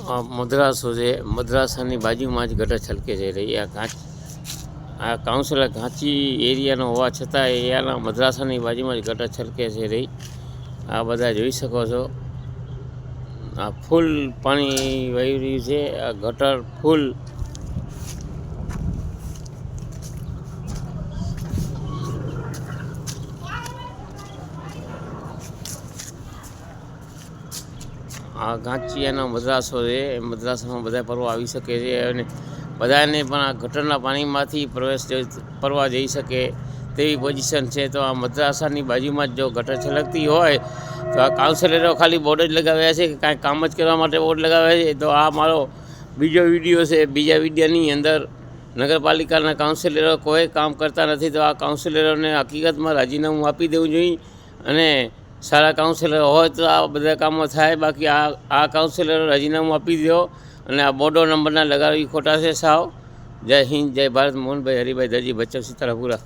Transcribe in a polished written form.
મદ્રાસો છે, મદ્રાસાની બાજુમાં જ ગટર છલકે છે રહી. આ કાઉન્સિલર ઘાંચી એરિયાનો હોવા છતાં એરિયાના મદ્રાસાની બાજુમાં જ ગટર છલકે છે રહી. આ બધા જોઈ શકો છો. આ ફૂલ પાણી વહી રહ્યું છે. આ ગટર ફૂલ. આ ઘાંચિયાનો મદ્રાસો છે. મદ્રાસામાં બધા ફરવા આવી શકે છે અને બધાને પણ આ ગટરના પાણીમાંથી ફરવા જઈ શકે તેવી પોઝિશન છે. તો આ મદ્રાસાની બાજુમાં જ જો ગટર છલકતી હોય તો આ કાઉન્સિલરો ખાલી બોર્ડ જ લગાવ્યા છે કે કાંઈ કામ જ કરવા માટે બોર્ડ લગાવ્યા છે. તો આ મારો બીજો વિડીયો છે. બીજા વિડીયોની અંદર નગરપાલિકાના કાઉન્સિલરો કોઈ કામ કરતા નથી. તો આ કાઉન્સિલરોને હકીકતમાં રાજીનામું આપી દેવું જોઈએ અને સારા કાઉન્સિલર હોય તો આ બધા કામો થાય. બાકી આ કાઉન્સિલરો રાજીનામું આપી દો અને આ બોર્ડો નંબરના લગાવી ખોટા છે સાવ. જય હિન્દ, જય ભારત. મોહનભાઈ હરિભાઈ દરજી, ભચાઉ, સિતારાપુરા.